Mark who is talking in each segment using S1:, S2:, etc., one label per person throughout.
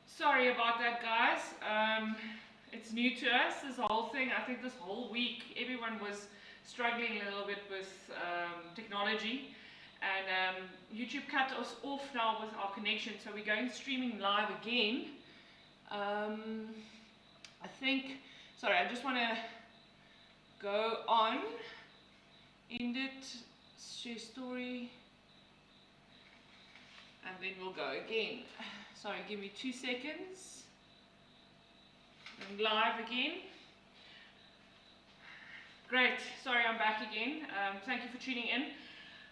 S1: Sorry about that, guys. It's new to us, this whole thing. I think this whole week everyone was struggling a little bit with technology, and YouTube cut us off now with our connection, so we're going streaming live again. I think, sorry, I just want to go on, end it, share story, and then we'll go again. Sorry, give me 2 seconds. I'm live again. Great, sorry, I'm back again. Thank you for tuning in.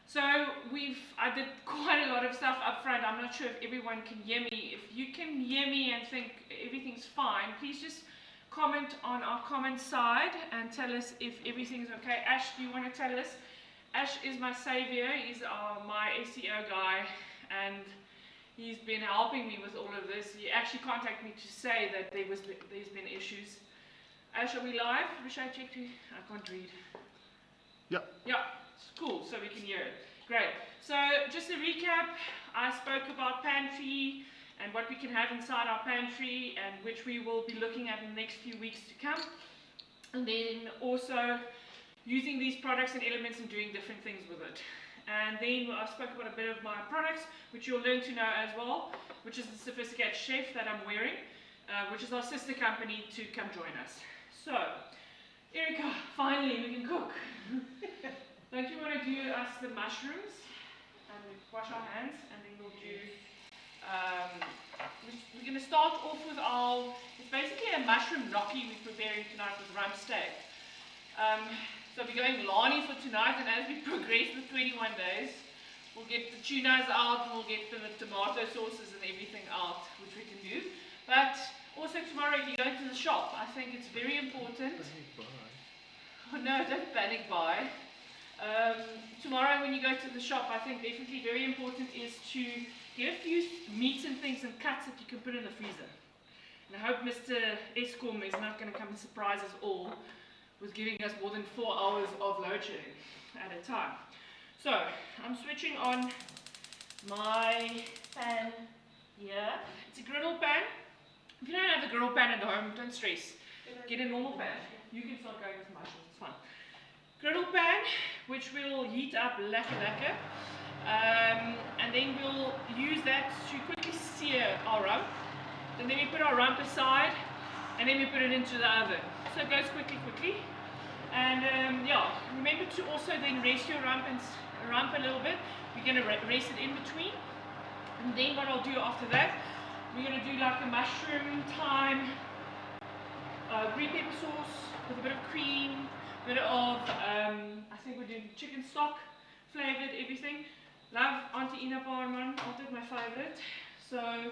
S1: So I did quite a lot of stuff up front. I'm not sure if everyone can hear me. If you can hear me and think everything's fine, please just comment on our comment side and tell us if everything's okay. Ash, do you want to tell us? Ash is my savior. He's my SEO guy, and he's been helping me with all of this. He actually contacted me to say that there's been issues. Ash, are we live? Wish I checked you. I can't read.
S2: Yeah.
S1: Yeah, it's cool, so we can hear it. Great. So just a recap, I spoke about pantry and what we can have inside our pantry, and which we will be looking at in the next few weeks to come. And then also using these products and elements and doing different things with it. And then I spoke about a bit of my products, which you'll learn to know as well, which is the Sophisticated Chef that I'm wearing, which is our sister company, to come join us. So, Erica, finally we can cook. Don't you want to do us the mushrooms? And we wash our hands, and then we'll do, we're going to start off with it's basically a mushroom gnocchi we're preparing tonight with rump steak. So we're going Lani for tonight, and as we progress with 21 days, we'll get the tunas out, and we'll get the tomato sauces and everything out, which we can do. But also tomorrow, if you go to the shop, I think it's very important. Oh no, don't panic buy. Tomorrow when you go to the shop, I think definitely very important is to get a few meats and things and cuts that you can put in the freezer. And I hope Mr. Eskom is not going to come and surprise us all with giving us more than 4 hours of load shedding at a time. So, I'm switching on my pan here. It's a griddle pan. If you don't have a griddle pan at home, don't stress. Get a normal pan. You can start going with mushrooms, it's fine. Griddle pan, which we'll heat up lacquer. And then we'll use that to quickly sear our rump. And then we put our rump aside, and then we put it into the oven. So it goes quickly. And yeah, remember to also then rest your rump a little bit. We're going to rest it in between. And then what I'll do after that, we're going to do like a mushroom thyme green pepper sauce with a bit of cream, a bit of, I think we're doing chicken stock, flavored, everything. Love Auntie Ina Parman, altijd my favorite. So,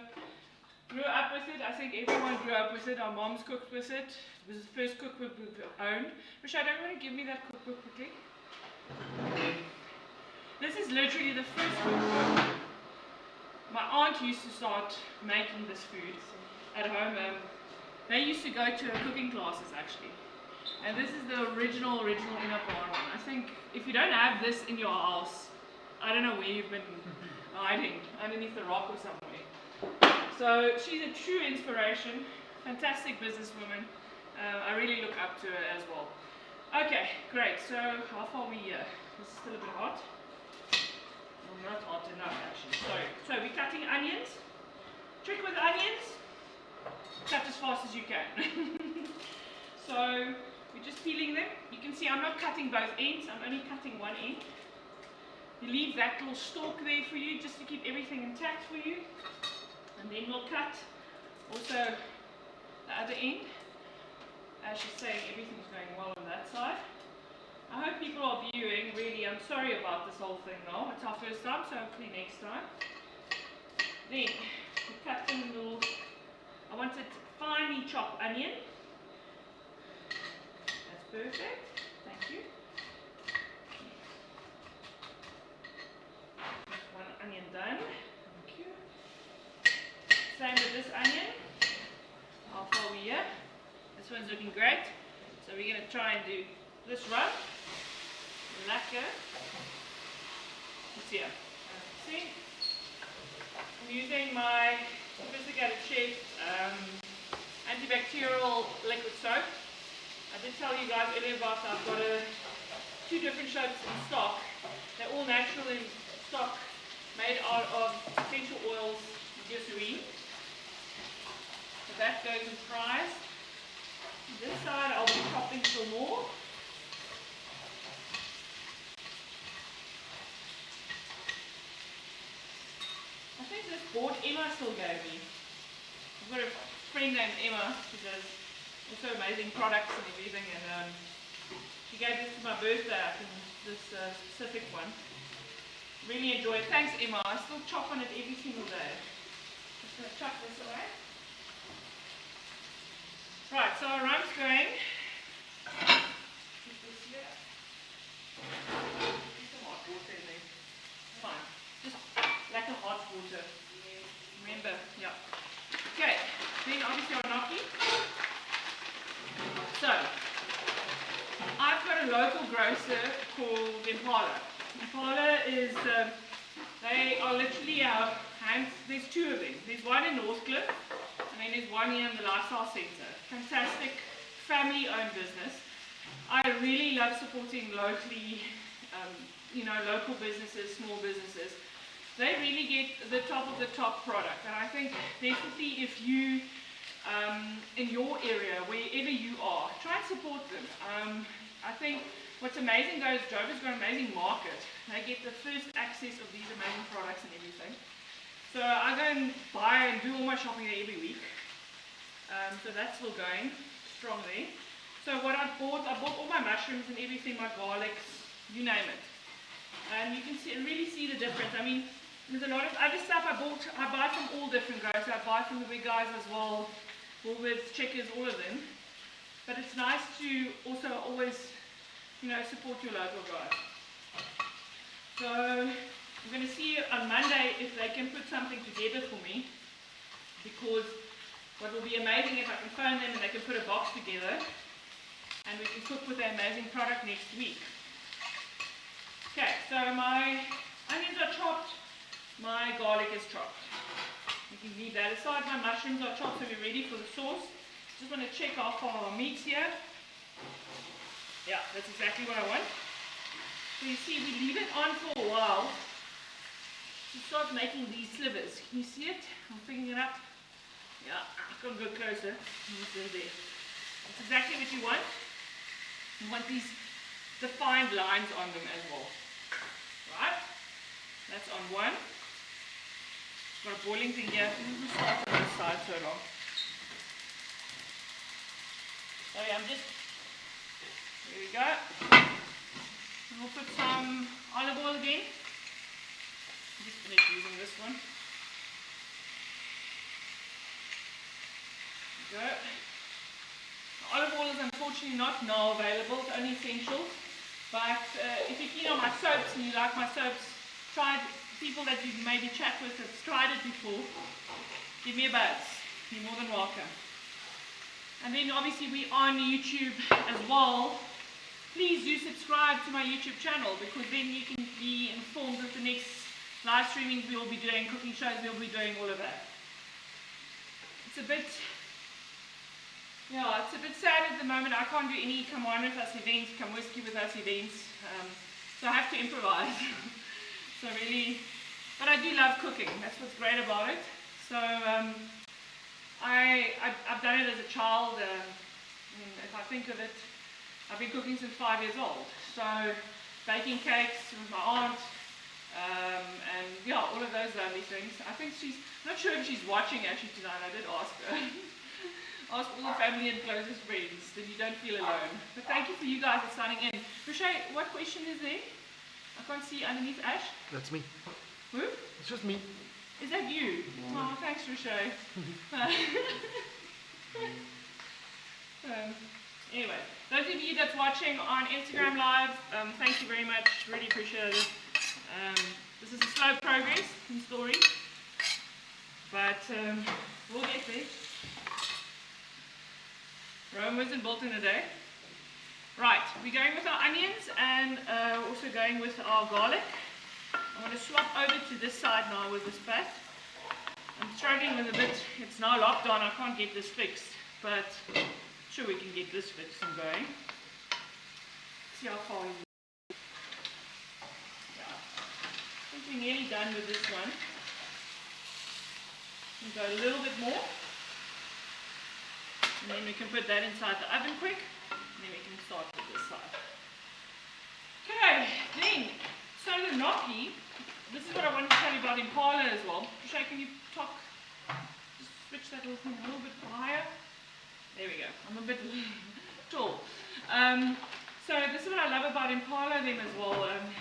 S1: grew up with it. I think everyone grew up with it. Our moms cooked with it. It was the first cookbook we've owned. Rashad, don't you want to give me that cookbook quickly? This is literally the first cookbook. My aunt used to start making this food at home. They used to go to her cooking classes actually. And this is the original Ina Parman. I think if you don't have this in your house, I don't know where you've been hiding, underneath a rock or somewhere. So she's a true inspiration, fantastic businesswoman. I really look up to her as well. Okay, great. So how far are we here? This is still a bit hot. Well, not hot enough actually. Sorry. So we're cutting onions. Trick with onions, cut as fast as you can. So we're just peeling them. You can see I'm not cutting both ends. I'm only cutting one end. You leave that little stalk there for you, just to keep everything intact for you. And then we'll cut also the other end. As she's saying, everything's going well on that side. I hope people are viewing. Really, I'm sorry about this whole thing now. It's our first time, so hopefully next time. Then we cut them in little. I wanted finely chopped onion. That's perfect. Thank you. One onion done. Thank you. Same with this onion. How far are we here? This one's looking great. So we're going to try and do this rump. Lekker. It's here. See? I'm using my sophisticated Schef antibacterial liquid soap. I did tell you guys earlier about I've got two different soaps in stock. They're all natural in stock, made out of essential oils and glycerine. So that goes and fries. This side I'll be topping some more. I think this board Emma still gave me. I've got a friend named Emma who does also amazing products and everything, and she gave this to my birthday, I think, this specific one. Really enjoy it. Thanks, Emma. I still chop on it every single day. Just going to chuck this away. Right, so our rump's going. Put this here. Put some hot water in there. Fine. Just like a hot water. Remember, yeah. Okay, then obviously our gnocchi. So, I've got a local grocer called Impala. Impala is, they are literally our hands, there's two of them. There's one in Northcliffe, and then there's one here in the Lifestyle Centre. Fantastic, family-owned business. I really love supporting locally, local businesses, small businesses. They really get the top of the top product, and I think definitely if you, in your area, wherever you are, try and support them. I think what's amazing though is Joburg's got an amazing market. They get the first access of these amazing products and everything. So I go and buy and do all my shopping there every week. So that's still going strongly. So what I bought all my mushrooms and everything, my garlics, you name it. And you can really see the difference. I mean, there's a lot of other stuff I buy from all different growers. I buy from the big guys as well, Woolworths, Checkers, all of them. But it's nice to also always, support your local guys. So I'm going to see on Monday if they can put something together for me, because what will be amazing if I can phone them and they can put a box together and we can cook with their amazing product next week. Okay, so my onions are chopped, my garlic is chopped. You can leave that aside. My mushrooms are chopped, so we're ready for the sauce. Just want to check how far our meat's here. Yeah, that's exactly what I want. So you see, we leave it on for a while to start making these slivers. Can you see it? I'm picking it up. Yeah, I can't go closer. It's in there. That's exactly what you want. You want these defined lines on them as well. Right? That's on one. Got a boiling thing here. We'll start on this side so long. So yeah, there we go. And we'll put some olive oil again. I'm just finished using this one. There we go. Olive oil is unfortunately not now available, it's only essentials. But if you're keen on my soaps and you like my soaps, people that you maybe chat with have tried it before, give me a buzz. You're more than welcome. And then obviously we're on YouTube as well. Please do subscribe to my YouTube channel, because then you can be informed of the next live streaming we'll be doing, cooking shows we'll be doing, all of that. It's a bit sad at the moment. I can't do any come wine with us events, come whiskey with us events. So I have to improvise. So really, but I do love cooking. That's what's great about it. So I've done it as a child. If I think of it, I've been cooking since 5 years old. So baking cakes with my aunt, and yeah, all of those lovely things. I think I'm not sure if she's watching actually tonight. I did ask her. Ask all the family and closest friends that you don't feel alone. But thank you for you guys for signing in. Rochelle, what question is there? I can't see underneath Ash.
S2: That's me.
S1: Who?
S2: It's just me.
S1: Is that you? Oh, thanks, Rochelle. Anyway, those of you that's watching on Instagram Live, thank you very much. Really appreciate it. This is a slow progress in story, but we'll get there. Rome wasn't built in a day. Right, we're going with our onions and also going with our garlic. I'm going to swap over to this side now with this pat. struggling with a bit. It's now locked on. I can't get this fixed, but sure we can get this fixed and going. See how far we get. Yeah. I think we're nearly done with this one. We go a little bit more. And then we can put that inside the oven quick. And then we can start with this side. Okay, then, so the gnocchi, this is what I wanted to tell you about Impala as well. Shay, can you talk, just switch that little thing a little bit higher? There we go, I'm a bit tall. So this is what I love about Impala them as well.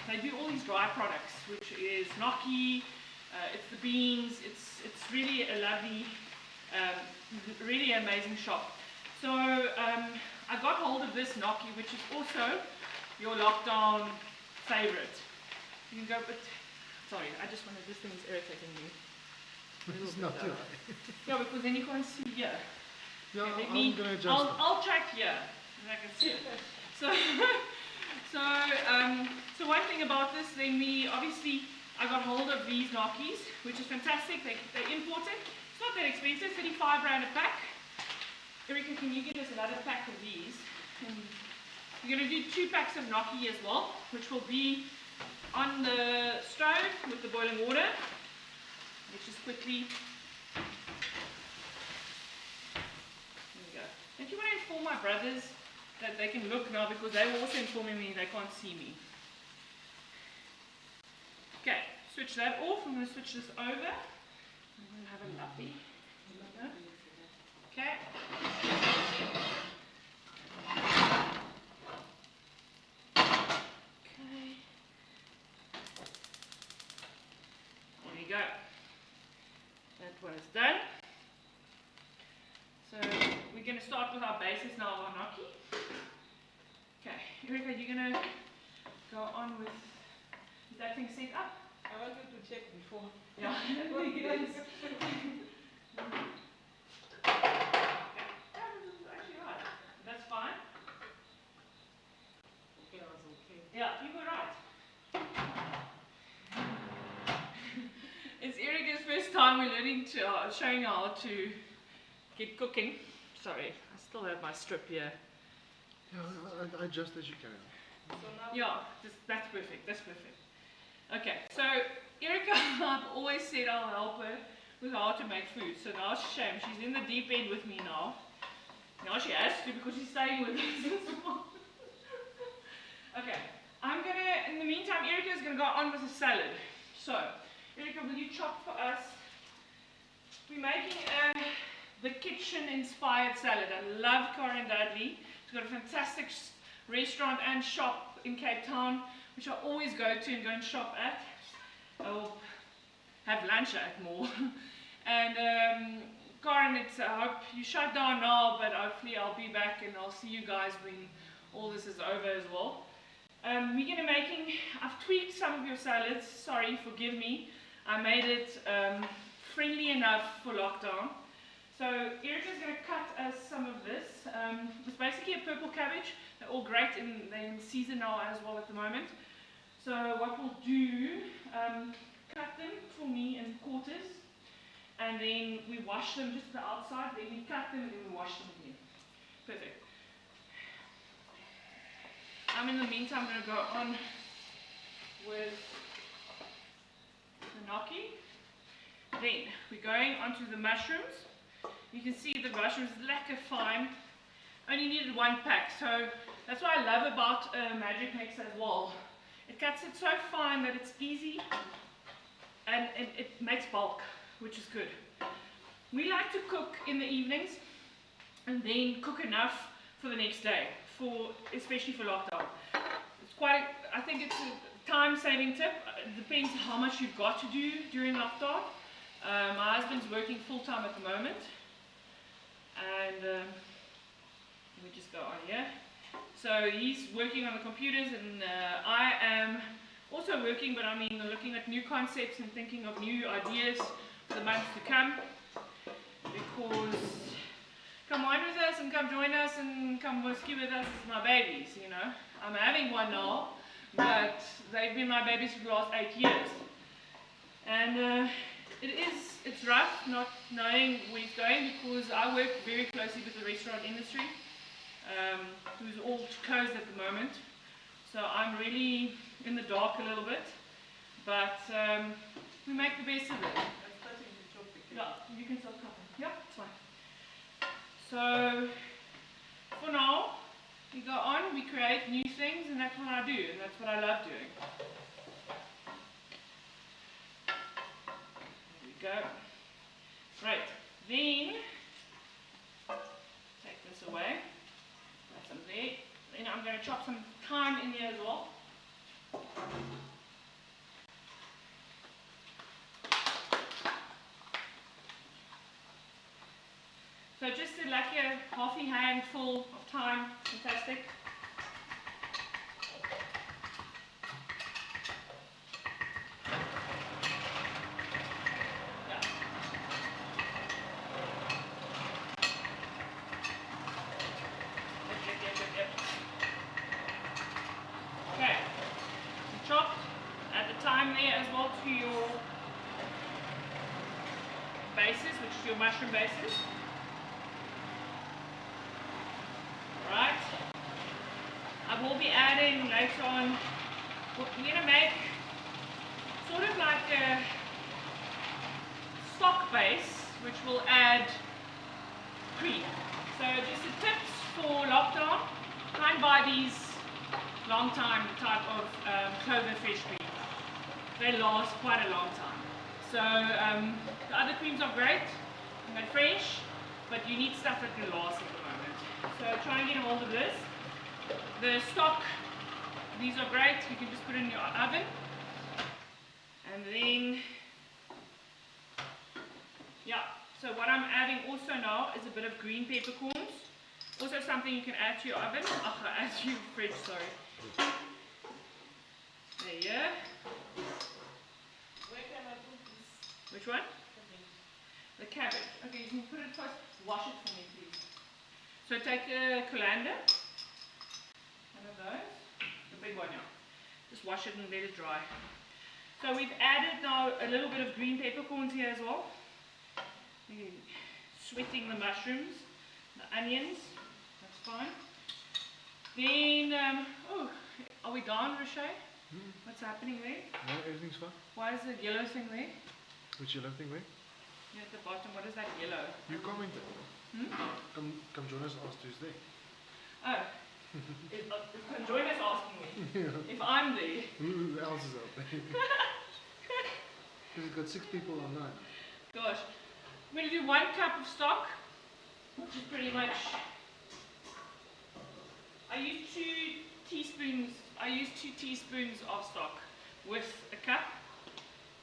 S1: They do all these dry products, which is gnocchi, it's the beans, it's really a lovely, really amazing shop. So I got hold of this gnocchi, which is also your lockdown favorite. You can go, but sorry, I just wanted, this thing is irritating me.
S2: It's not too.
S1: Yeah, because then you can't see here.
S2: Yeah,
S1: Okay,
S2: I'm going to adjust it.
S1: I'll track here, and I can see it. So one thing about this, then obviously I got hold of these gnocchis, which is fantastic. They're imported. It's not that expensive, 35 rand a pack. Erica, can you get us another pack of these? And we're going to do 2 packs of gnocchi as well, which will be on the stove with the boiling water. Let's just quickly. There we go. Don't you want to inform my brothers that they can look now, because they were also informing me they can't see me. Okay, switch that off. I'm going to switch this over. I'm going to have a lappy. Okay. There we go. That one is done. So we're going to start with our basis now of our gnocchi. Okay, Erica, you're going to go on with, is that thing set up?
S3: I wanted to check before.
S1: Yeah, I think it is. Actually right. That's fine.
S3: Okay, I was okay.
S1: Yeah, you were right. It's Erica's first time we're learning to, showing how to get cooking. Sorry, I still have my strip here.
S2: Yeah, adjust as you can.
S3: So now,
S1: Yeah, that's perfect, that's perfect. Okay, so Erica, I've always said I'll help her with how to make food. So now it's a shame, she's in the deep end with me now. Now she has to because she's staying with us as well. Okay, I'm gonna, in the meantime, Erica's gonna go on with the salad. So, Erica, will you chop for us? We're making the kitchen-inspired salad. I love Karen Dudley. She's got a fantastic restaurant and shop in Cape Town, which I always go to and go and shop at. I'll have lunch at more. And Karen, I hope you shut down now, but hopefully I'll be back and I'll see you guys when all this is over as well. We're going to I've tweaked some of your salads, sorry, forgive me. I made it friendly enough for lockdown. So Erica's going to cut us some of this. It's basically a purple cabbage. They're all great and they're in season now as well at the moment. So what we'll do, cut them for me in quarters, and then we wash them just the outside, then we cut them and then we wash them again. Perfect. In the meantime going to go on with the gnocchi. Then we're going onto the mushrooms. You can see the mushrooms lacquer fine. Only needed 1 pack, so that's what I love about Magic Mix as well. It cuts it so fine that it's easy and it makes bulk, which is good. We like to cook in the evenings and then cook enough for the next day, especially for lockdown. It's quite, I think it's a time-saving tip. It depends how much you've got to do during lockdown. My husband's working full-time at the moment, and let me just go on here. So he's working on the computers, and I am also working, but I mean looking at new concepts and thinking of new ideas for the months to come, because come wine with us and come join us and come whiskey with us is my babies, you know. I'm having one now, but they've been my babies for the last 8 years. And it's rough not knowing where it's going because I work very closely with the restaurant industry, who's all closed at the moment. So I'm really in the dark a little bit, but we make the best of it.
S3: I'm starting to chop the cake.
S1: Yeah, you can start cutting. Yeah, it's fine. So for now, we go on, we create new things, and that's what I do, and that's what I love doing. There we go. Right, then take this away. That's some there. Then I'm going to chop some thyme in there as well. So just like a half a handful of thyme, fantastic. Yeah. Yep. Okay, so chopped, add the thyme there as well to your bases, which is your mushroom bases. Right, I will be adding later on, we're going to make sort of like a stock base which will add cream. So just the tips for lockdown, try and buy these long time type of clover fresh cream. They last quite a long time. So the other creams are great, they're fresh, but you need stuff that can last at the moment. So try and get a hold of this. The stock, these are great. You can just put it in your oven. And then, yeah. So what I'm adding also now is a bit of green peppercorns. Also something you can add to your oven. Add to your fridge, sorry. There you go.
S3: Where can I put this?
S1: Which one? The cabbage. Okay, you can put it first. Wash it for me, please. So take a colander, one of those, the big one, yeah. Just wash it and let it dry. So we've added now a little bit of green peppercorns here as well. Sweating the mushrooms, the onions, that's fine. Then, oh, are we done, Roche? What's happening there?
S2: No, everything's fine.
S1: Why is the yellow thing there?
S2: Which yellow thing there?
S1: Here at the bottom, what is that yellow?
S2: You commented. Come join us on Tuesday.
S1: Oh, if Conjoina's asking me if I'm there.
S2: Who else is out there? Because we've got 6 people online.
S1: Gosh, I'm going to do 1 cup of stock, which is pretty much. I use 2 teaspoons. I use 2 teaspoons of stock with a cup,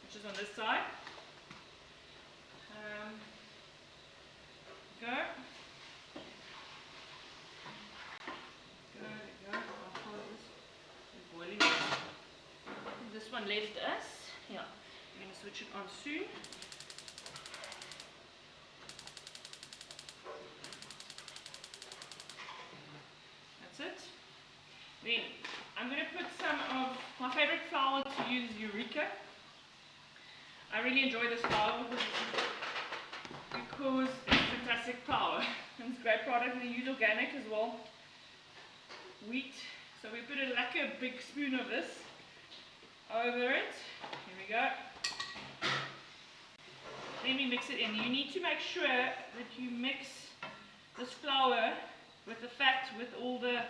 S1: which is on this side. Go. I'll follow this. It's boiling. This one left us. Yeah. We're going to switch it on soon. That's it. Then I'm going to put some of my favorite flour to use, Eureka. I really enjoy this flour because it's fantastic flour and it's a great product. They use organic as well. Wheat. So we put like a big spoon of this over it. Here we go. Then we mix it in. You need to make sure that you mix this flour with the fat, with all the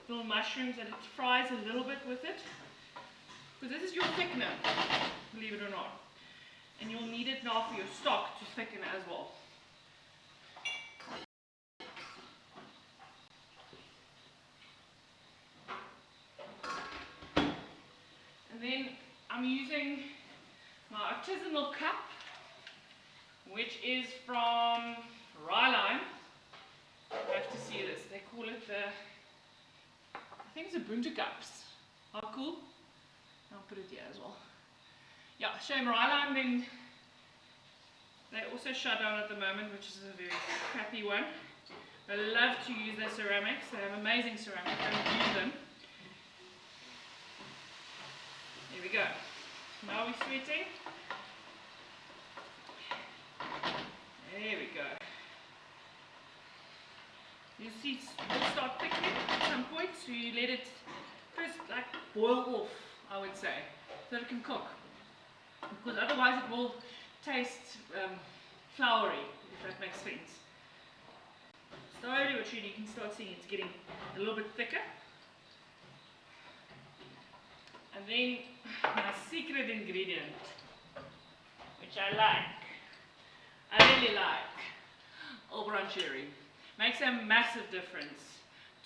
S1: little mushrooms, and it fries a little bit with it. Because this is your thickener, believe it or not. And you'll need it now for your stock to thicken as well. And then I'm using my artisanal cup, which is from Rye. I have to see this. They call it the, I think it's a Bunte cups. How cool? I'll put it here as well. Yeah, shame Rye, then they also shut down at the moment, which is a very crappy one. I love to use their ceramics. They have amazing ceramics. I don't use them. Here we go. Now we're sweating. There we go. You see, it'll start thickening at some point, so you let it first like boil off, I would say, so that it can cook. Because otherwise it will taste floury, if that makes sense. Slowly but surely you can start seeing it's getting a little bit thicker. And then my secret ingredient, which I really like, Auburn cherry. Makes a massive difference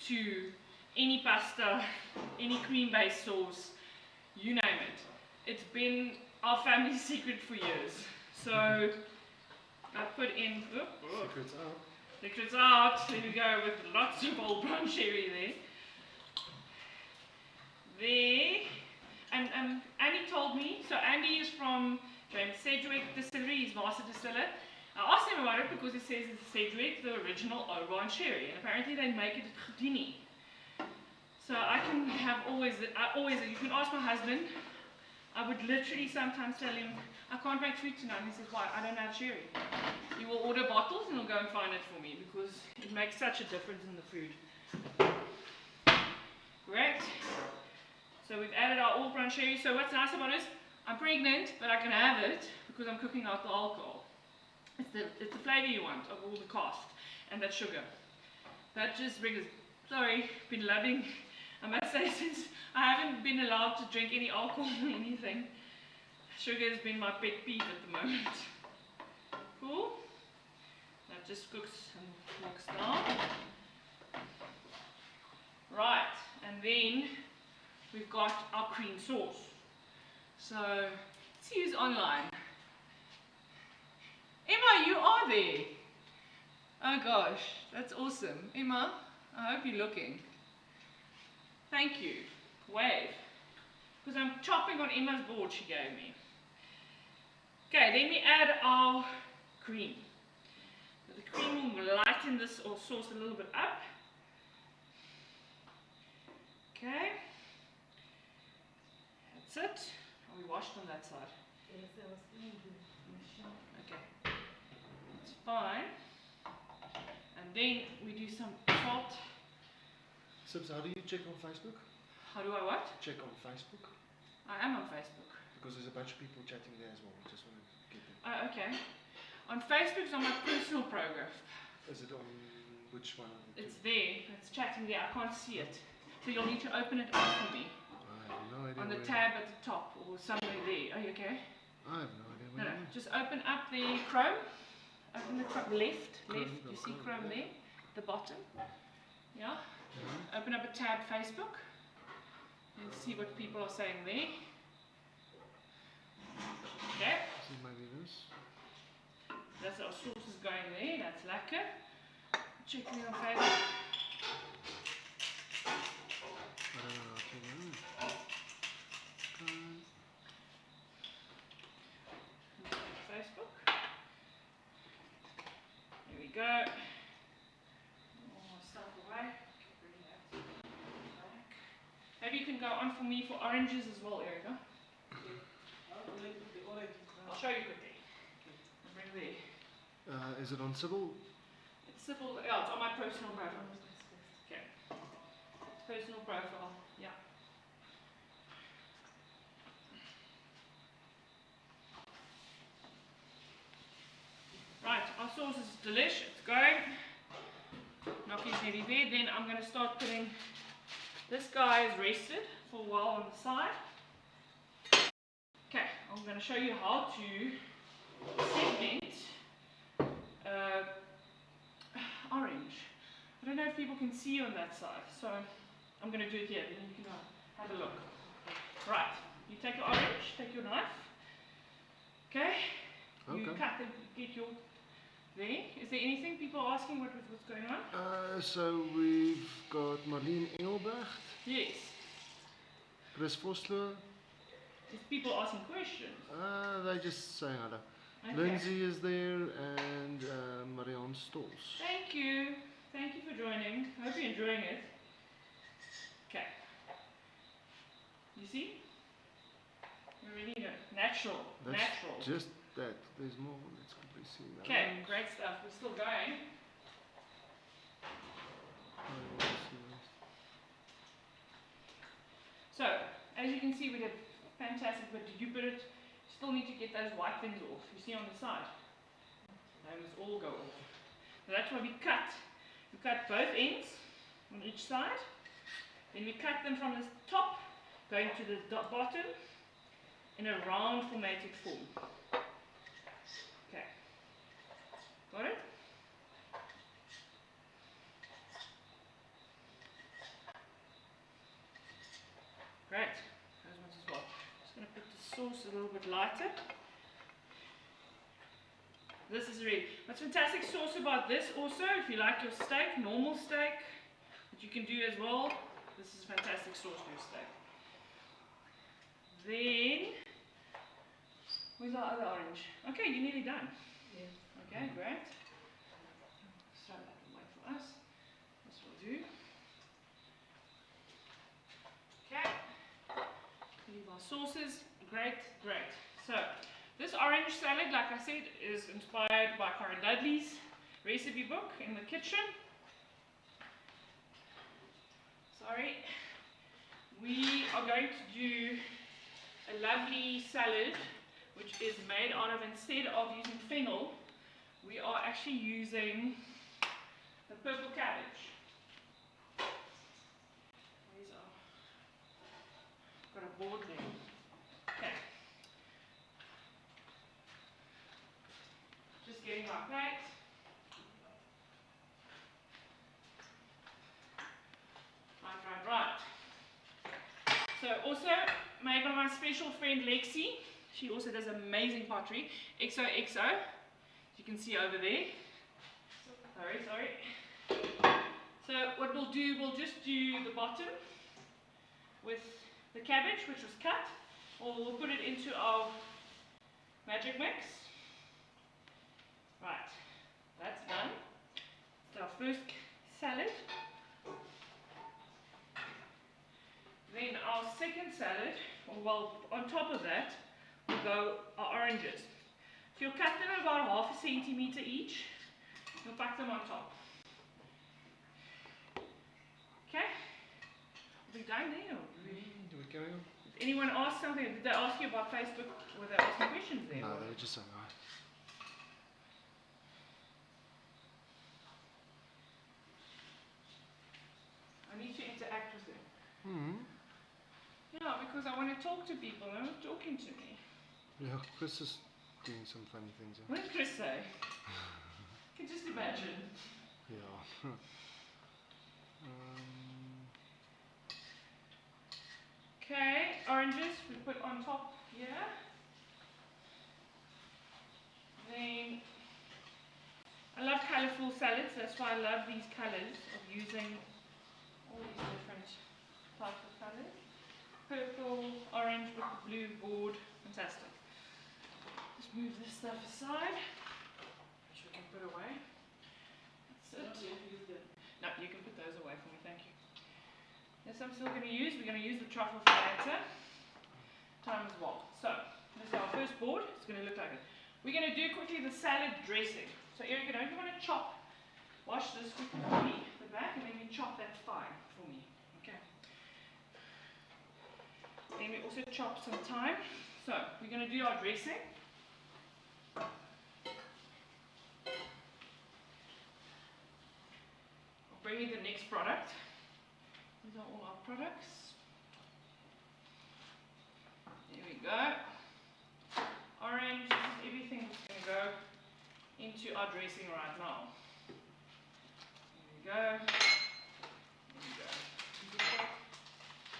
S1: to any pasta, any cream-based sauce, you name it. It's been our family secret for years. So I put in,
S2: Secrets out.
S1: secrets out, there we go, with lots of old brown cherry there. And Andy told me, so Andy is from James Sedgwick Distillery, he's master distiller. I asked him about it because it says it's Sedgwick, the original Oban sherry, and apparently they make it at Houdini. So I can have always, you can ask my husband, I would literally sometimes tell him, I can't make food tonight, and he says, why? I don't have sherry. He will order bottles and he'll go and find it for me because it makes such a difference in the food. Great. So we've added our all brown sherry. So what's nice about it is I'm pregnant, but I can have it because I'm cooking out the alcohol. It's the flavor you want of all the cast and that sugar. That just brings, sorry, been loving, I must say, since I haven't been allowed to drink any alcohol or anything. Sugar has been my pet peeve at the moment. Cool. That just cooks and walks down. Right, and then we've got our cream sauce. So let's use online. Emma, you are there. Oh gosh, that's awesome. Emma, I hope you're looking. Thank you. Wave. Because I'm chopping on Emma's board she gave me. Okay, then we add our cream. So the cream will lighten this or sauce a little bit up. Okay. That's it. Are we washed on that side?
S3: Yes, I was thinking.
S1: Okay. It's fine. And then we do some salt.
S2: Sibs, how do you check on Facebook?
S1: How do I what?
S2: Check on Facebook?
S1: I am on Facebook.
S2: Because there's a bunch of people chatting there as well. I just want to get them.
S1: Oh, okay. On Facebook, it's on my personal program.
S2: Is it on which one?
S1: It's there. It's chatting there. I can't see it. So you'll need to open it up for me.
S2: I have no idea.
S1: On the
S2: where
S1: tab at the top or somewhere there. Are you okay?
S2: I have no idea
S1: No,
S2: where
S1: no.
S2: it is.
S1: Just open up the Chrome. Open the Chrome. Left.
S2: Chrome,
S1: Left. You see
S2: Chrome,
S1: Chrome
S2: yeah.
S1: there? The bottom. Yeah.
S2: Mhm.
S1: Open up a tab Facebook. And see what people are saying there. Okay.
S2: See, maybe this.
S1: That's our sauce is going there. That's lekker. Check me on Facebook.
S2: I don't know how to do it.
S1: Facebook. There we go. All my stuff away. Bring that back. Maybe you can go on for me for oranges as well, Erica. I'll show you quickly. I'll bring there.
S2: Is it on Sybil?
S1: It's simple. Yeah, it's on my personal profile. Okay. Personal profile. Yeah. Right, our sauce is delicious. It's going. Gnocchi's nearly there. Then I'm going to start putting. This guy is rested for a while on the side. Okay, I'm going to show you how to segment orange. I don't know if people can see on that side, so I'm going to do it here, then you can have a look. Right, you take your orange, take your knife, okay? You cut them, get your, there. Is there anything people are asking what's going on?
S2: So we've got Marlene Engelbrecht,
S1: Yes,
S2: Chris Vossler,
S1: there's people asking questions.
S2: they're just saying hello.
S1: Okay.
S2: Lindsay is there and Marianne Stolz.
S1: Thank you for joining. I hope you're enjoying it. Okay. You see? You really know. Natural.
S2: That's
S1: Natural.
S2: just that. There's more. Let's quickly see that.
S1: Okay, great stuff. We're still going. So, as you can see, we did fantastic, but you still need to get those white things off. You see on the side? They must all go off. So that's why we cut. We cut both ends on each side. Then we cut them from the top, going to the bottom, in a round formated form. Okay. Got it? Great. Those ones as well. Just going to put the sauce a little bit lighter. This is really, what's fantastic sauce about this also, if you like your steak, normal steak, that you can do as well, this is fantastic sauce for your steak. Then, where's our other orange? Okay, you're nearly done.
S3: Yeah.
S1: Okay, great. Throw that away for us. This will do. Okay. Leave our sauces. Great, great. So, this orange salad, like I said, is inspired by Karen Dudley's recipe book in the kitchen. Sorry. We are going to do a lovely salad, which is made out of, instead of using fennel, we are actually using the purple cabbage. Where's our, got a board there. Okay. Just getting my plate. Right. So also made by my special friend Lexi. She also does amazing pottery. XOXO. As you can see over there. Sorry. So what we'll do, we'll just do the bottom with the cabbage, which was cut. Or we'll put it into our magic mix. Right, that's done. It's our first salad. Then our second salad, or well, on top of that, will go our oranges. So you'll cut them about 1/2 centimeter each. You'll pack them on top. Okay? Are we done there?
S2: Do we carry on?
S1: Did anyone ask something? Did they ask you about Facebook? Were they asking questions there?
S2: No, they were just saying hi.
S1: I need to interact with them.
S2: Hmm.
S1: Yeah, because I want to talk to people. They're not talking to me.
S2: Yeah, Chris is doing some funny things.
S1: What did Chris say? I can just imagine.
S2: Yeah.
S1: Okay, oranges we put on top here. Then, I love colourful salads, that's why I love these colours of using all these different types of colours. Purple, orange with the blue board, fantastic. Just move this stuff aside, which we can put away. That's it. No, you can put those away for me, thank you. This I'm still going to use. We're going to use the truffle for later. Time as well. So, this is our first board. It's going to look like it. We're going to do quickly the salad dressing. So, Eric, I don't want to chop. Wash this quickly for me, the back, and then we chop that fine for me. Okay. Then we also chop some thyme. So, we're going to do our dressing. I'll bring you the next product. These are all our products. There we go. Orange, this is everything that's going to go into our dressing right now. There we go. There we go.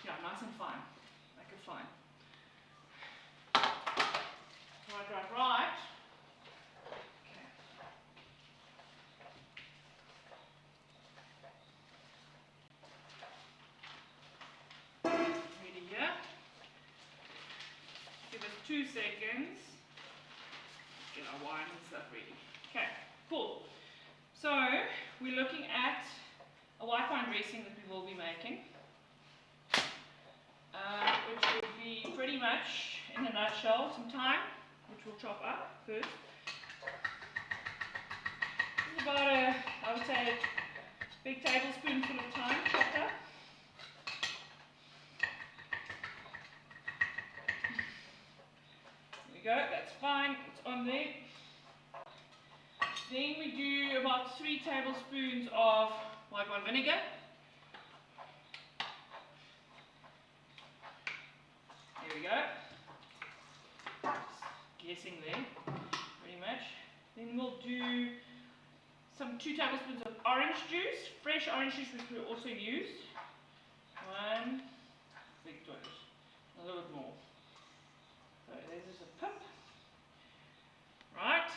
S1: Yeah, nice and fine. Make it fine. Right. Okay. Ready here. Give us 2 seconds. Get our wine and stuff ready. Okay, cool. So, we're looking at a white wine dressing that we will be making. Which will be pretty much, in a nutshell, some thyme, which we'll chop up first. This is about a, I would say, a big tablespoonful of thyme chopped up. There we go, that's fine, it's on there. Then we do about 3 tablespoons of white wine vinegar. There we go. Just guessing there, pretty much. Then we'll do some 2 tablespoons of orange juice, fresh orange juice which we also used. 1 big dose, a little bit more. So this is a pip. Right,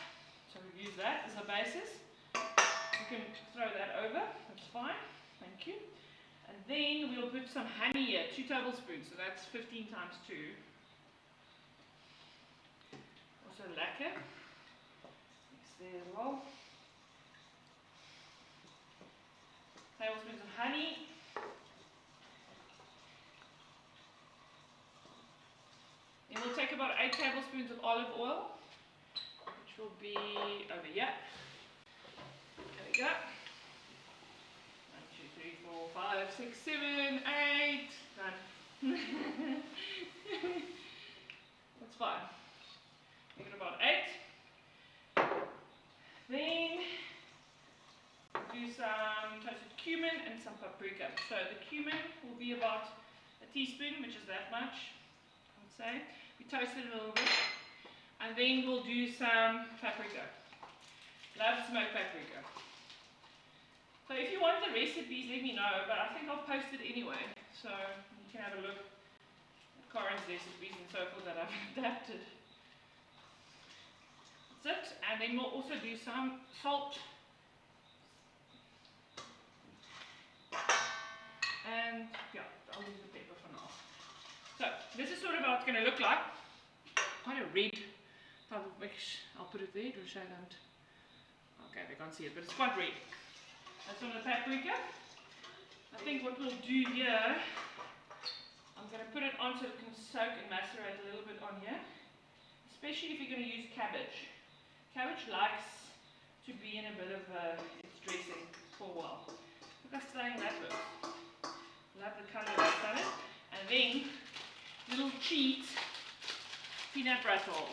S1: so we use that as a basis. You can throw that over, that's fine, thank you. And then we'll put some honey here, 2 tablespoons, so that's 15 times 2. Also lacquer, mix there as well. Tablespoons of honey. Then we'll take about 8 tablespoons of olive oil, which will be over here. There we go. 1, 2, 3, 4, 5, 6, 7, 8. Done. That's fine. Make it about 8. Then do some toasted cumin and some paprika. So the cumin will be about a teaspoon, which is that much, I would say. We toast it a little bit. And then we'll do some paprika. Love smoked paprika. So if you want the recipes, let me know, but I think I'll post it anyway. So you can have a look at Corin's recipes and so forth that I've adapted. That's it. And then we'll also do some salt. And yeah, I'll leave the pepper for now. So this is sort of how it's going to look like. Quite a red type of mix. I'll put it there to show them. Okay, they can't see it, but it's quite red. That's on the paprika. I think what we'll do here, I'm going to put it on so it can soak and macerate a little bit on here. Especially if you're going to use cabbage. Cabbage likes to be in a bit of its dressing for a while. Look at staying that works. Love the colour of the salad. And then, little cheat, peanut butter.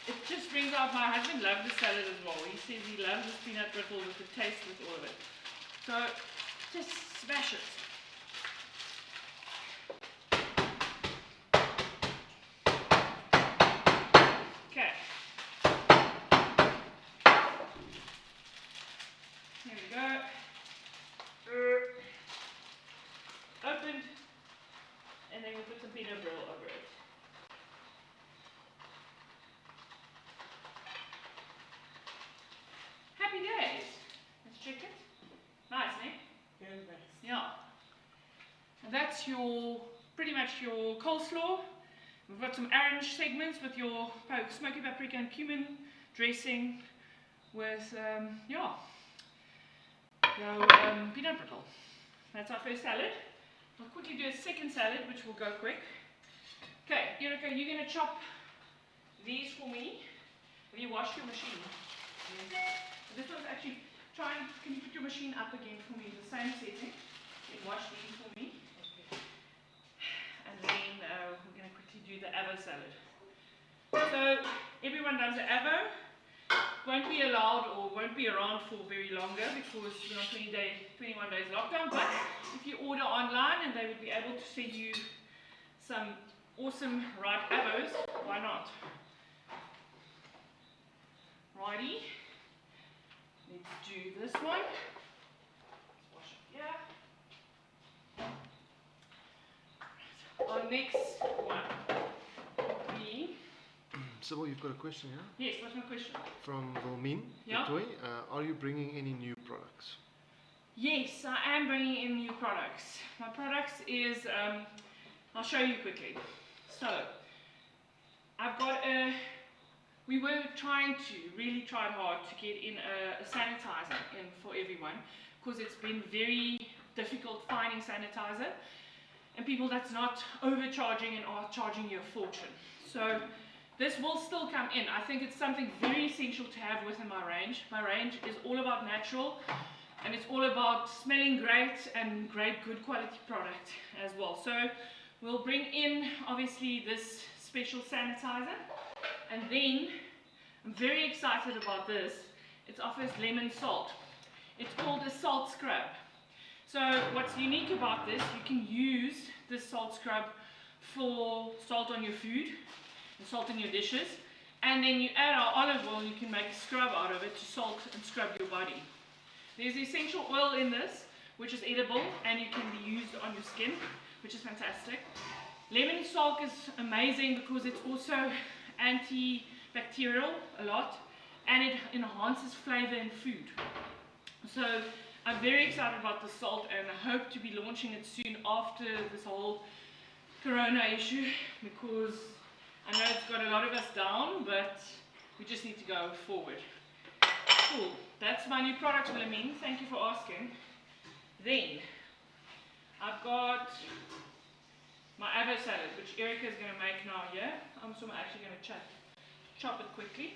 S1: It just brings out, my husband loves the salad as well. He says he loves this peanut brittle with the taste with all of it. So, just smash it. Okay. Here we go. Opened. And then we put some peanut brittle over it. Happy days. Let's check it. Nice, eh?
S3: Very nice.
S1: Yeah. And that's your, pretty much your coleslaw. We've got some orange segments with your smoky paprika and cumin dressing with, yeah, your peanut brittle. That's our first salad. I'll quickly do a second salad, which will go quick. Okay, Erika, you're going to chop these for me. Have you washed your machine? Yes. This one's actually, can you put your machine up again for me, the same setting. Then wash these for me. Okay. And then we're going to quickly do the avo salad. So, everyone does the avo. Won't be allowed or won't be around for very longer because we're on 21 days lockdown. But if you order online and they would be able to send you some awesome ripe avos, why not? Righty. Let's do this one. Let's wash it here. Our next one will be.
S2: Sybil, you've got a question here?
S1: Yes, what's my question?
S2: From Wilmeen.
S1: Yeah.
S2: Are you bringing any new products?
S1: Yes, I am bringing in new products. My products is, I'll show you quickly. So, I've got we were really tried hard to get in a sanitizer in for everyone because it's been very difficult finding sanitizer and people that's not overcharging and are charging you a fortune. So, This will still come in. I think it's something very essential to have within my range. My range is all about natural, and it's all about smelling great and great good quality product as well. So we'll bring in obviously this special sanitizer, and then I'm very excited about this. It offers lemon salt. It's called a salt scrub. So what's unique about this, you can use this salt scrub for salt on your food and salt in your dishes, and then you add our olive oil, you can make a scrub out of it to salt and scrub your body. There's essential oil in this, which is edible and you can be used on your skin, which is fantastic. Lemon salt is amazing because it's also antibacterial a lot, and it enhances flavor in food. So I'm very excited about the salt, and I hope to be launching it soon after this whole corona issue, because I know it's got a lot of us down, but we just need to go forward. Cool. That's my new product, Wilhelmine. Thank you for asking. Then I've got my avo salad, which Erica is going to make now here. I'm actually going to chop it quickly.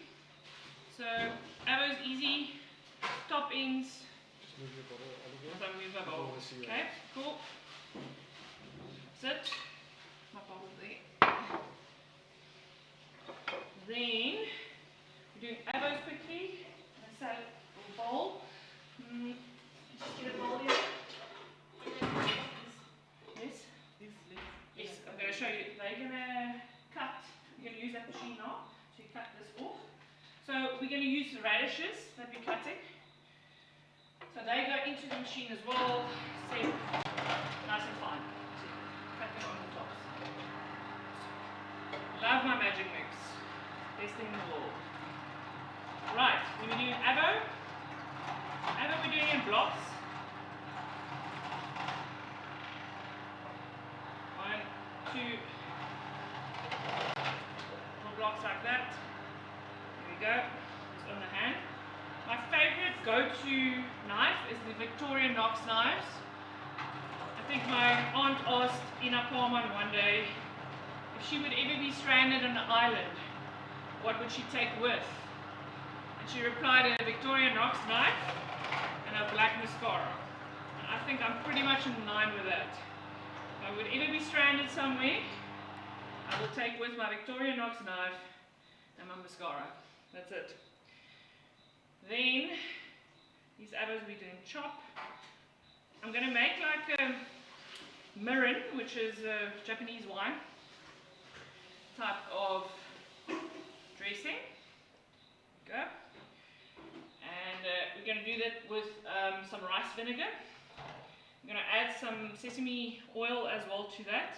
S1: So avo is easy. Toppings.
S2: Just move your bottle out of
S1: As
S2: here.
S1: I move my bowl. Okay, cool. That's it. My bowl there. Then we're doing avos quickly. A salad bowl. Just get a bowl here. Yes? Yes, I'm going to show you. They're going to cut. We're going to use that machine now. So you cut this off. So we're going to use the radishes that we're cutting. So they go into the machine as well. Same. Nice and fine. Cut them on the tops. Love my magic mix. Best thing in the world. Right, when we're doing avo we're doing in blocks. 1, 2, little blocks like that. There we go. It's on the hand. My favorite go-to knife is the Victoria Knox knives. I think my aunt asked Ina Palman one day if she would ever be stranded on an island, what would she take with? And she replied, a Victoria Knox knife and a black mascara. And I think I'm pretty much in line with that. If I would ever be stranded somewhere, I will take with my Victoria Knox knife and my mascara. That's it. Then, these avos we're doing chop. I'm going to make like a mirin, which is a Japanese wine type of dressing. Go. And we're going to do that with some rice vinegar. I'm going to add some sesame oil as well to that.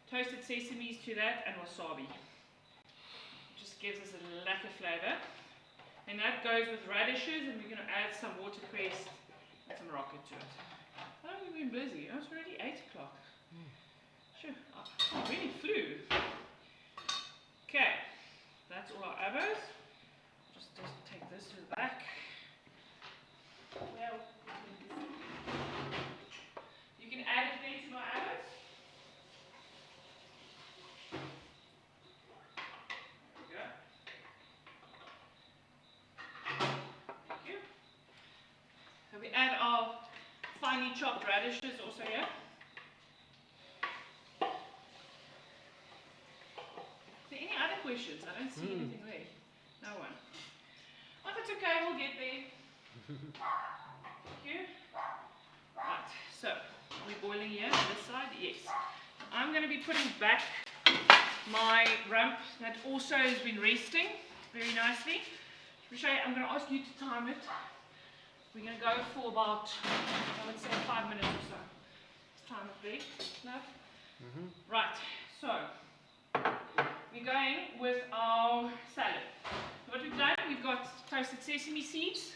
S1: Toasted sesames to that, and wasabi. Just gives us a lekker flavor. And that goes with radishes, and we're going to add some watercress and some rocket to it. Oh, we've been busy. Oh, it's already 8 o'clock. Sure, I really flew. Okay, that's all our avos. Just take this to the back. Well, you can add it there to my avos. There we go. Thank you. So we add our finely chopped radishes also here. Is there any other questions? I don't see anything there. No one. Oh, that's okay, we'll get there. Thank you. Right, so are we boiling here on this side? Yes. I'm going to be putting back my rump that also has been resting very nicely. Richard, I'm going to ask you to time it. We're going to go for about, I would say, 5 minutes or so. Let's time it there. No? Right, so we're going with our salad. What we've done, we've got toasted sesame seeds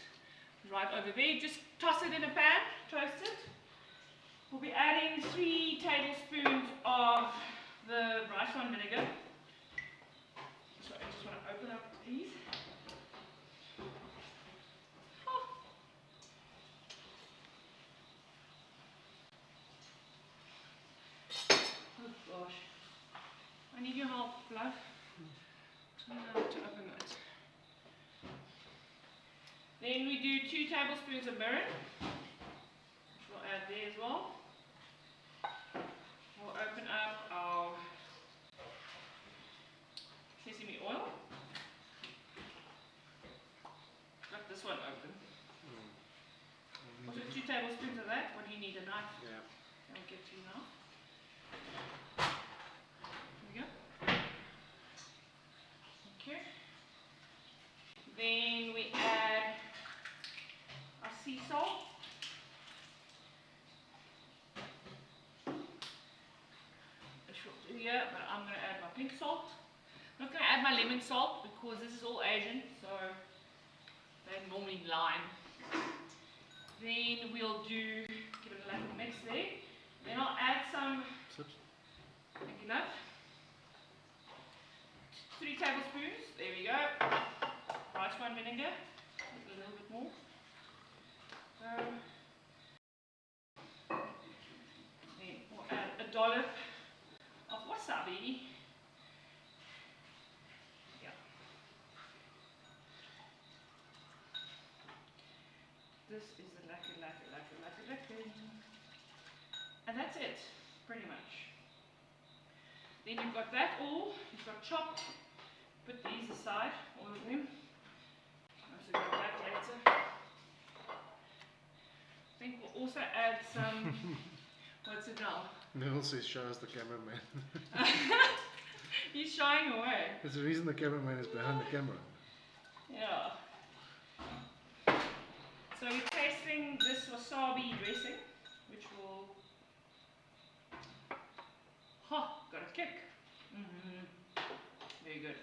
S1: right over there. Just toss it in a pan, toast it. We'll be adding 3 tablespoons of the rice wine vinegar. So I just want to open up these. Oh gosh. I need your help, love. Now to open it. Then we do 2 tablespoons of brine, which we'll add there as well. We'll open up our sesame oil. Got this one open. Also 2 tablespoons of that. What do you need? A knife?
S2: Yeah.
S1: I'll get to you now. There we go. Okay. Then we add our sea salt. Which we'll do here, but I'm going to add my pink salt. I'm not going to add my lemon salt because this is all Asian, so they normally lime. Then we'll give it a little mix there. Then I'll add some, thank you, love. 3 tablespoons, there we go. Rice wine vinegar, a little bit more. Then we'll add a dollop of wasabi. Yeah. This is the lekker. And that's it, pretty much. Then you've got that all, you've got chopped. Put these aside, all of them. I'll also grab that later. I think we'll also add some, what's it now?
S2: Neil says show us the cameraman.
S1: He's shying away.
S2: There's a reason the cameraman is behind the camera.
S1: Yeah. So we're tasting this wasabi dressing, which will... got a kick. Very good.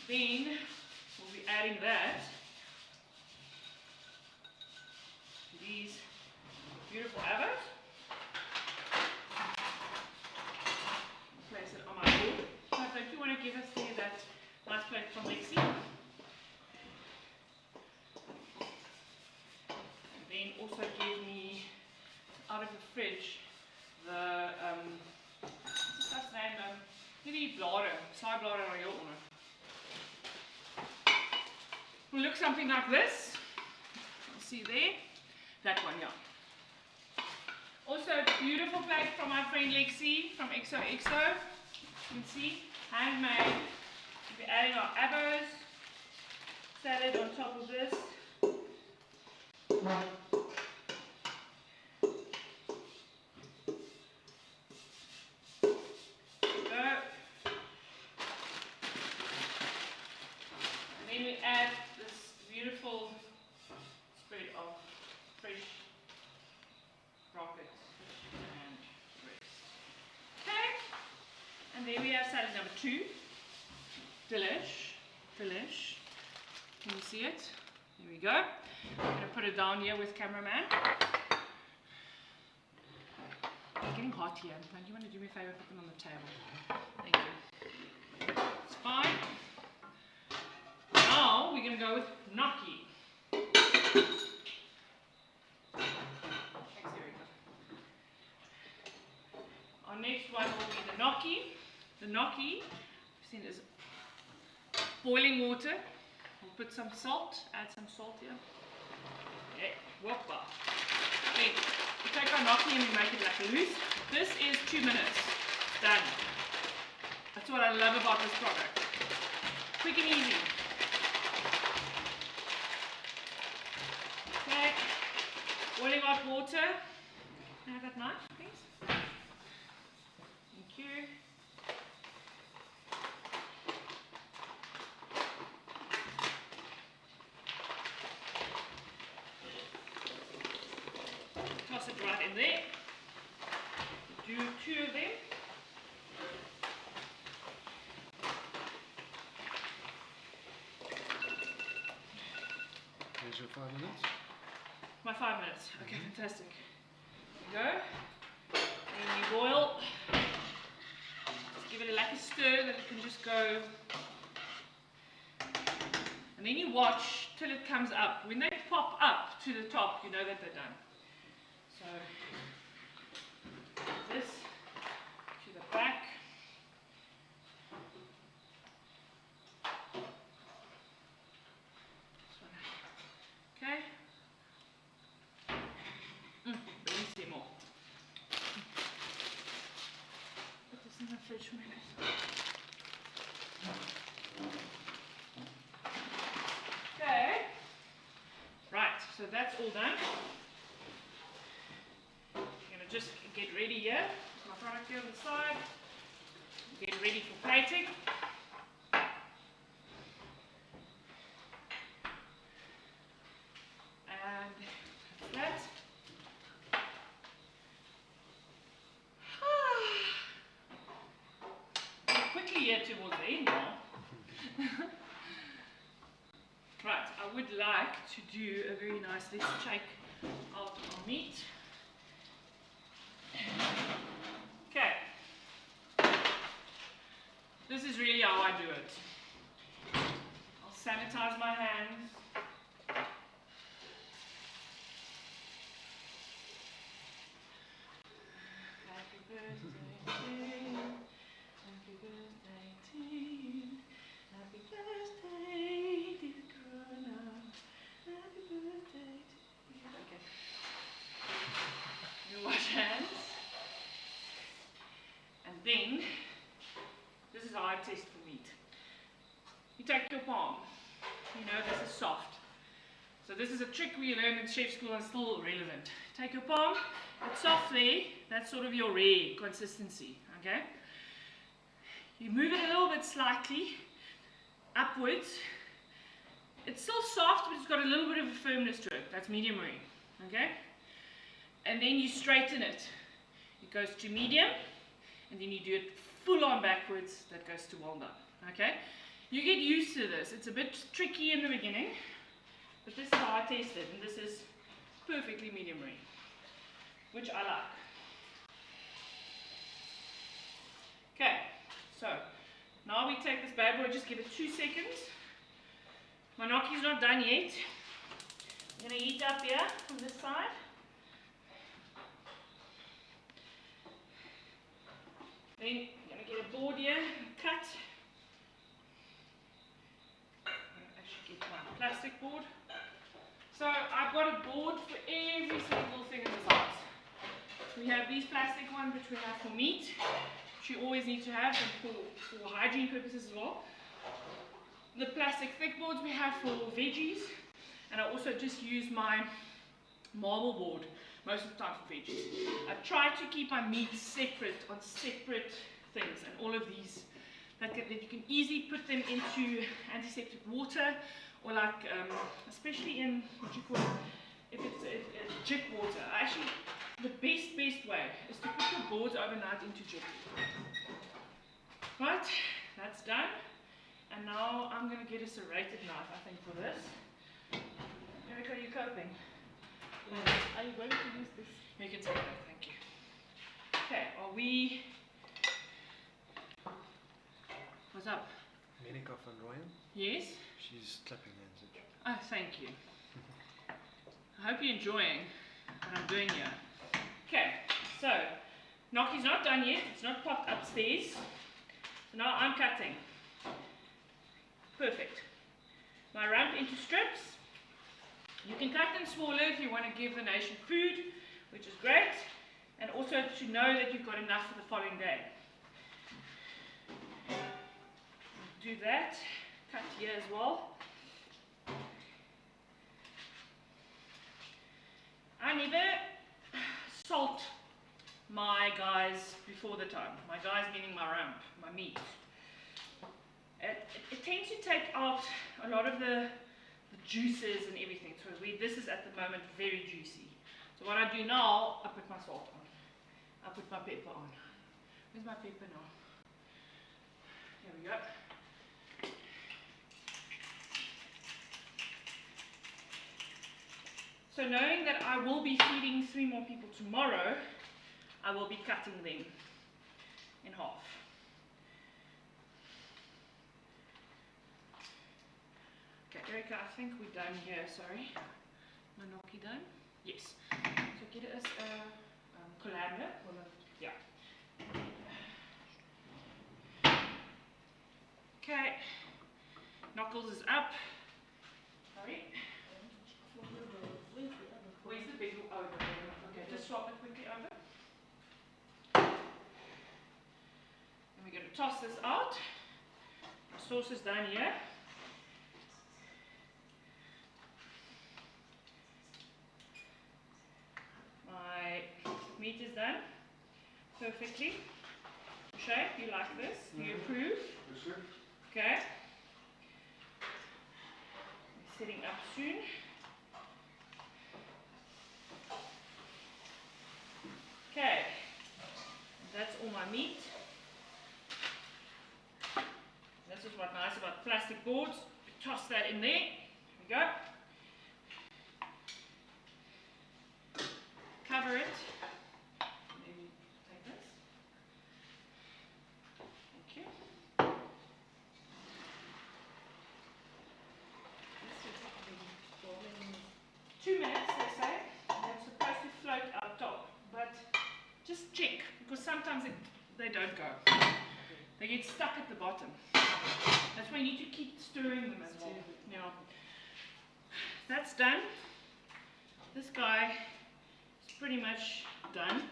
S1: Then we'll be adding that to these beautiful avos. Place it on my board. So if you want to give us there that nice plate from Lexi. And then also give me out of the fridge the what's that name? Hierdie blare, saai blare waar heel onder. Will look something like this. You see there? That one, yeah. Also a beautiful plate from my friend Lexi from XOXO. You can see, handmade. We'll be adding our avos, salad on top of this. Add this beautiful spread of fresh rockets and breast. Okay, and there we have salad number 2. Delish. Can you see it? There we go. I'm going to put it down here with cameraman. It's getting hot here. Don't you want to do me a favor? Put them on the table. Thank you. It's fine. Now we're going to go with gnocchi. Thanks, Erica. Our next one will be the gnocchi. The gnocchi, you've seen, is boiling water. We'll put some salt, add some salt here. Okay, whoppa. Okay, we take our gnocchi and we make it like a loose. This is 2 minutes. Done. That's what I love about this product. Quick and easy. Okay, boiling hot water. Can I have that knife, please? Thank you. Toss it right in there. Do 2 of them.
S2: Here's your 5 minutes.
S1: My 5 minutes. Okay, fantastic. There you go. And you boil. Just give it a stir that it can just go. And then you watch till it comes up. When they pop up to the top, you know that they're done. So this to the back. that's all done. I'm going to just get ready here. My product here on the side. Get ready for plating. And that's that. Quickly here towards the end now. Right, I would like to do a very nice, let's check out our meat. Okay. This is really how I do it. I'll sanitize my hands. Happy birthday to you. Happy birthday to you. Happy birthday, dear Corona. Happy birthday to you. Okay. You wash hands. And then, this is how I test for meat. You take your palm. You know this is soft. So this is a trick we learned in chef school and still relevant. Take your palm, it's soft there, that's sort of your rare consistency, okay? You move it a little bit slightly, upwards. It's still soft, but it's got a little bit of a firmness to it. That's medium rare, okay? And then you straighten it. It goes to medium, and then you do it full on backwards, that goes to well done, okay? You get used to this. It's a bit tricky in the beginning, but this is how I taste it, and this is perfectly medium rare, which I like. Okay, so now we take this bad boy, just give it 2 seconds. My gnocchi's not done yet. I'm going to heat up here on this side. Then I'm going to get a board here, cut. Get my plastic board. So I've got a board for every single thing in this house. We have these plastic ones which we have for meat, which you always need to have, and for hygiene purposes as well. The plastic thick boards we have for veggies, and I also just use my marble board most of the time for veggies. I try to keep my meat separate on separate things, and all of these that you can easily put them into antiseptic water, or like, especially in, what you call it, if it's a jik water. Actually, the best way is to put your boards overnight into jik. Right, that's done. And now I'm going to get a serrated knife, I think, for this. Erica, are you coping?
S3: Are you going to use this?
S1: You can take that, thank you. Okay, are we... What's up?
S2: Menika van Rooyen.
S1: Yes?
S2: She's clapping hands at you.
S1: Oh, thank you. I hope you're enjoying what I'm doing here. Okay, so gnocchi's not done yet. It's not popped upstairs. So now I'm cutting. Perfect. My rump into strips. You can cut them smaller if you want to give the nation food, which is great, and also to know that you've got enough for the following day. Do that, cut here as well. I never salt my guys before the time. My guys meaning my rump, my meat. It tends to take out a lot of the juices and everything. So this is at the moment very juicy. So what I do now, I put my salt on. I put my pepper on. Where's my pepper now? Here we go. So knowing that I will be feeding 3 more people tomorrow, I will be cutting them in half. Okay, Erica, I think we're done here, sorry. My gnocchi done? Yes. So get us a colander. Yeah. Okay. Knuckles is up. Sorry. Where's the big one? Oh, okay, just swap it quickly over. And we're going to toss this out. Our sauce is down here. meat is done perfectly. Schef, you like this? Do you approve?
S2: Yes, sir.
S1: Okay. We're setting up soon. Okay. That's all my meat. This is what's nice about plastic boards. Toss that in there. Here we go. Cover it. Maybe take this. Thank you. This is 2 minutes, they say. They're supposed to float out top, but just check because sometimes they don't go. They get stuck at the bottom. That's why you need to keep stirring them as well. Yeah. That's done. This guy is pretty much done.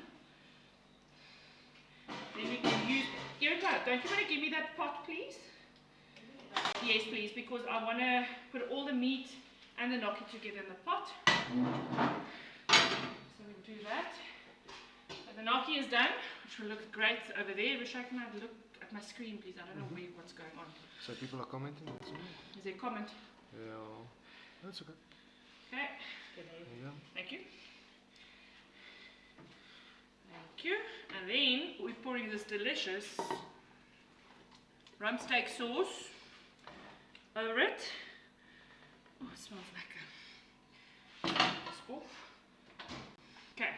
S1: Then we can use. Erika, don't you want to give me that pot, please? Yes, please, because I want to put all the meat and the gnocchi together in the pot. So we'll do that. So the gnocchi is done, which will look great over there. Rishai, can I look at my screen, please? I don't know what's going on.
S2: So people are commenting. That's all.
S1: Is there a comment?
S2: Yeah, that's okay.
S1: Okay.
S2: There you go.
S1: Thank you. Thank you. And then we're pouring this delicious rump steak sauce over it. Oh, it smells like this off. Okay.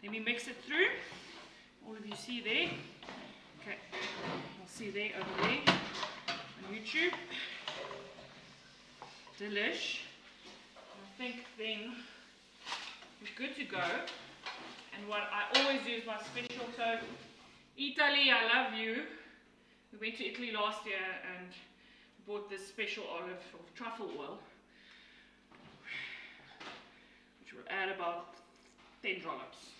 S1: Then we mix it through. All of you see there. Okay. You'll see there over there on YouTube. Delish. I think then we're good to go. And what I always do is my special. So, Italy, I love you. We went to Italy last year and bought this special olive or truffle oil, which will add about 10 dollops.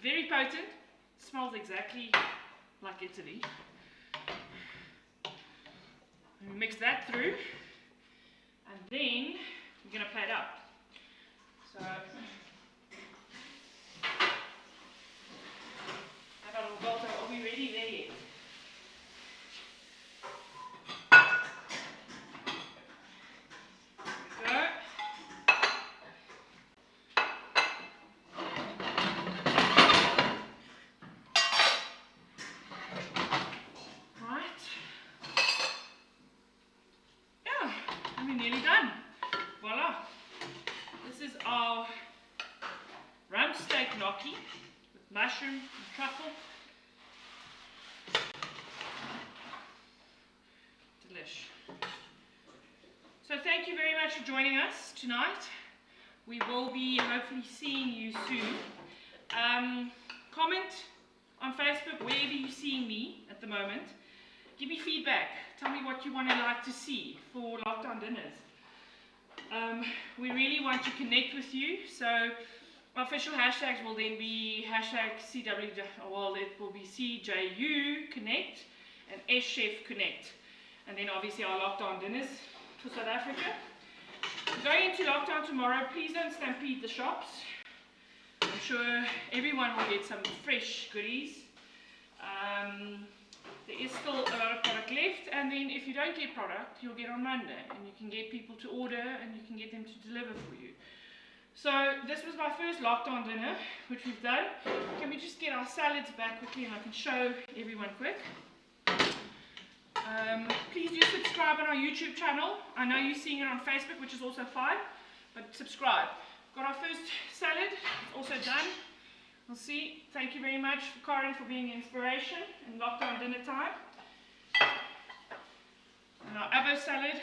S1: Very potent. Smells exactly like Italy. And we mix that through, and then we're going to plate up. So, Roberto, are we ready there yet? Go. Right. Yeah, and we're nearly done. Voila. This is our rump steak gnocchi with mushroom and truffle. Delish. So thank you very much for joining us tonight. We will be hopefully seeing you soon. Comment on Facebook wherever you're seeing me at the moment. Give me feedback. Tell me what you want to like to see for lockdown dinners. We really want to connect with you. So our official hashtags will then be hashtag CW, well, it will be CJU Connect and Schef Connect. And then obviously our lockdown dinners for South Africa. Going into lockdown tomorrow, please don't stampede the shops. I'm sure everyone will get some fresh goodies. There is still a lot of product left, and then if you don't get product, you'll get on Monday, and you can get people to order, and you can get them to deliver for you. So this was my first lockdown dinner, which we've done. Can we just get our salads back quickly, and I can show everyone quick. Please do subscribe on our YouTube channel. I know you're seeing it on Facebook, which is also fine, but subscribe. Got our first salad, it's also done. We'll see. Thank you very much, Karen, for being an inspiration in lockdown dinner time. And our avo salad,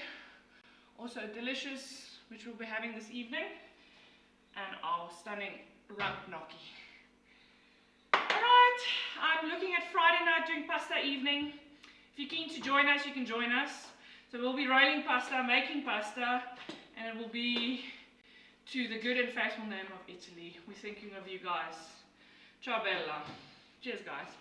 S1: also delicious, which we'll be having this evening. And our stunning rump gnocchi. Alright, I'm looking at Friday night doing pasta evening. If you're keen to join us, you can join us. So we'll be rolling pasta, making pasta, and it will be to the good and faithful name of Italy. We're thinking of you guys. Ciao bella. Cheers guys.